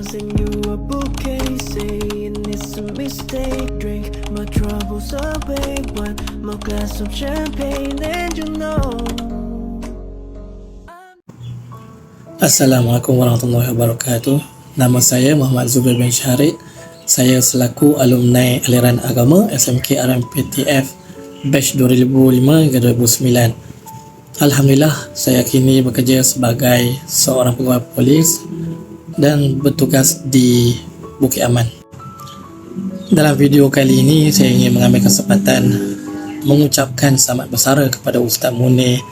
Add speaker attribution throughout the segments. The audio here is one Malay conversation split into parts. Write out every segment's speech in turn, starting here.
Speaker 1: send you a bouquet, saying it's a mistake. Drink my troubles away, one more glass of champagne, and you know.
Speaker 2: Assalamualaikum warahmatullahi wabarakatuh. Nama saya Muhammad Zubair bin Syahrid. Saya selaku alumni aliran agama SMK RMPTF batch 2005 hingga 2009. Alhamdulillah, saya kini bekerja sebagai seorang pegawai polis dan bertugas di Bukit Aman. Dalam video kali ini, saya ingin mengambil kesempatan mengucapkan selamat bersara kepada Ustaz Munir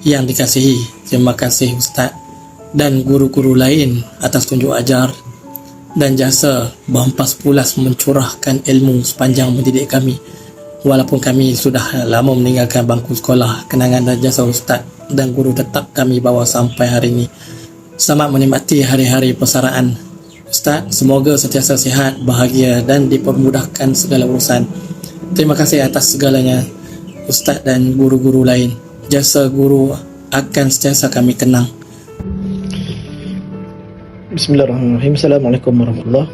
Speaker 2: yang dikasihi. Terima kasih Ustaz dan guru-guru lain atas tunjuk ajar dan jasa berhempas pulas mencurahkan ilmu sepanjang mendidik kami. Walaupun kami sudah lama meninggalkan bangku sekolah, kenangan dan jasa Ustaz dan guru tetap kami bawa sampai hari ini. Selamat menikmati hari-hari persaraan Ustaz. Semoga sentiasa sihat, bahagia dan dipermudahkan segala urusan. Terima kasih atas segalanya Ustaz dan guru-guru lain. Jasa guru akan sentiasa kami kenang.
Speaker 3: Bismillahirrahmanirrahim. Assalamualaikum warahmatullahi.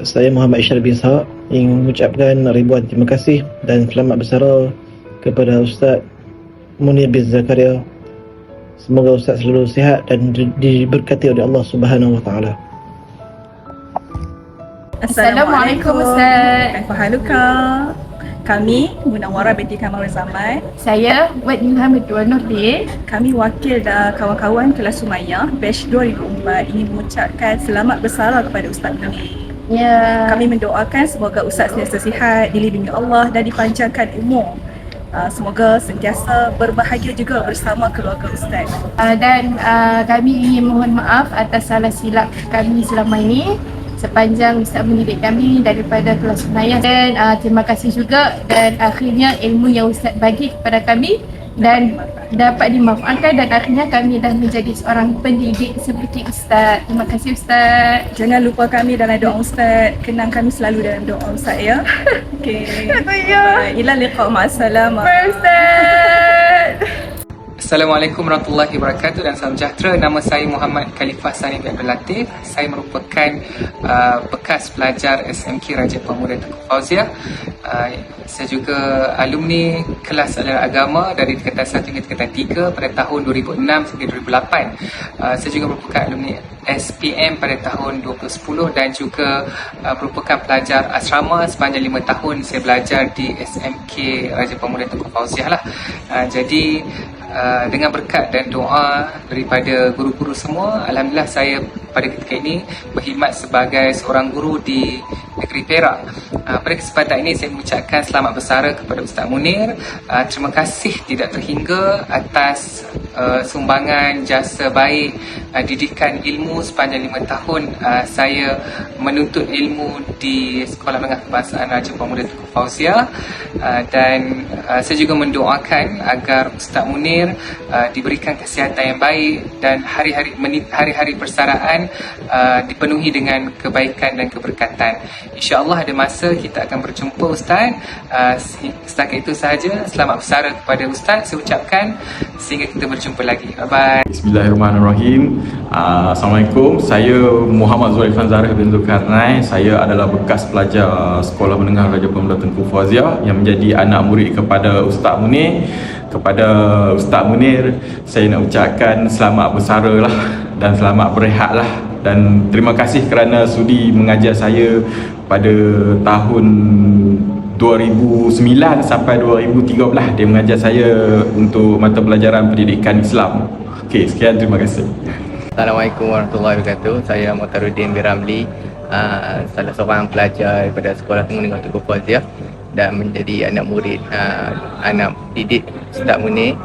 Speaker 3: Saya Muhammad Isyar bin Ishaq ingin mengucapkan ribuan terima kasih dan selamat bersara kepada Ustaz Munir bin Zakaria. Semoga Ustaz selalu sihat dan diberkati oleh Allah Subhanahu wa taala.
Speaker 4: Assalamualaikum Ustaz.
Speaker 5: Kaifahaluka? Kami Munawwarah binti Kamal Zaman.
Speaker 4: Saya Wad Muhammad Nurdin.
Speaker 5: Kami wakil dan kawan-kawan kelas Sumayyah batch 2004 ingin mengucapkan selamat bersara kepada Ustaz Munir.
Speaker 4: Ya.
Speaker 5: Kami mendoakan semoga Ustaz sentiasa sihat, dilindungi Allah dan dipanjangkan umur. Semoga sentiasa berbahagia juga bersama keluarga Ustaz.
Speaker 4: Dan kami ingin mohon maaf atas salah silap kami selama ini sepanjang Ustaz mendidik kami daripada kelas Sumayyah. Dan terima kasih juga dan akhirnya ilmu yang Ustaz bagi kepada kami dan dapat dimanfaatkan dan akhirnya kami dah menjadi seorang pendidik seperti Ustaz. Terima kasih Ustaz.
Speaker 5: Jangan lupa kami dalam doa Ustaz. Kenang kami selalu dalam doa Ustaz ya. Okey.
Speaker 4: Ya.
Speaker 5: Ila liqa ma'assalamah.
Speaker 4: Ustaz.
Speaker 6: Assalamualaikum warahmatullahi wabarakatuh dan salam sejahtera. Nama saya Muhammad Khalifah Sani bin Abdul Latif. Saya merupakan bekas pelajar SMK Raja Pemuda Tengku Fauziah. Saya juga alumni kelas aliran agama dari tingkatan 1 hingga tingkatan 3 pada tahun 2006 hingga 2008. Saya juga merupakan alumni SPM pada tahun 2010 dan juga merupakan pelajar asrama sepanjang 5 tahun saya belajar di SMK Raja Pemuda Tengku Fauziah lah. Jadi dengan berkat dan doa daripada guru-guru semua, alhamdulillah saya pada ketika ini berkhidmat sebagai seorang guru di negeri Perak. Pada kesempatan ini saya mengucapkan selamat bersara kepada Ustaz Munir. Terima kasih tidak terhingga atas sumbangan jasa baik didikan ilmu sepanjang 5 tahun saya menuntut ilmu di Sekolah Menengah Kebangsaan Raja Pemuda Tengku Fauziah. Dan saya juga mendoakan agar Ustaz Munir diberikan kesihatan yang baik dan hari-hari persaraan dipenuhi dengan kebaikan dan keberkatan. InsyaAllah ada masa kita akan berjumpa Ustaz. Setakat itu sahaja. Selamat bersara kepada Ustaz saya ucapkan sehingga kita berjumpa lagi. Bye-bye.
Speaker 7: Bismillahirrahmanirrahim. Assalamualaikum. Saya Muhammad Zulfan Zarif bin Zulkarnain. Saya adalah bekas pelajar Sekolah Menengah Raja Pemuda Tengku Fauziah yang menjadi anak murid kepada Ustaz Munir. Kepada Ustaz Munir, saya nak ucapkan selamat bersara lah dan selamat berehat lah. Dan terima kasih kerana sudi mengajar saya pada tahun 2009 sampai 2013. Dia mengajar saya untuk mata pelajaran pendidikan Islam. Okey, sekian, terima kasih.
Speaker 8: Assalamualaikum warahmatullahi wabarakatuh. Saya Muhtaruddin bin Ramli, salah seorang pelajar daripada Sekolah Menengah Tengku Fauziah dan menjadi anak murid anak didik Ustaz Munir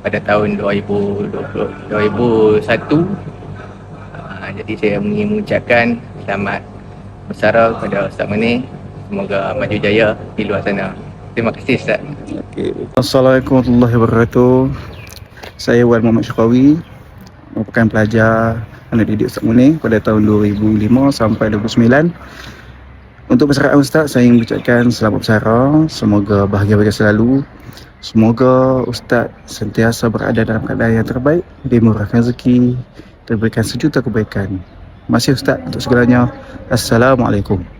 Speaker 8: pada tahun 2001. Jadi saya ingin mengucapkan selamat bersara kepada Ustaz Munir. Semoga maju jaya di luar sana. Terima kasih Ustaz.
Speaker 9: Assalamualaikum warahmatullahi wabarakatuh. Saya Wan Muhammad Syakawi, merupakan pelajar anak didik Ustaz Munir pada tahun 2005 sampai 2009. Untuk persaraan Ustaz, saya ingin mengucapkan selamat bersara. Semoga bahagia selalu. Semoga Ustaz sentiasa berada dalam keadaan yang terbaik, dimurahkan rezeki, diberikan sejuta kebaikan. Terima kasih Ustaz untuk segalanya. Assalamualaikum.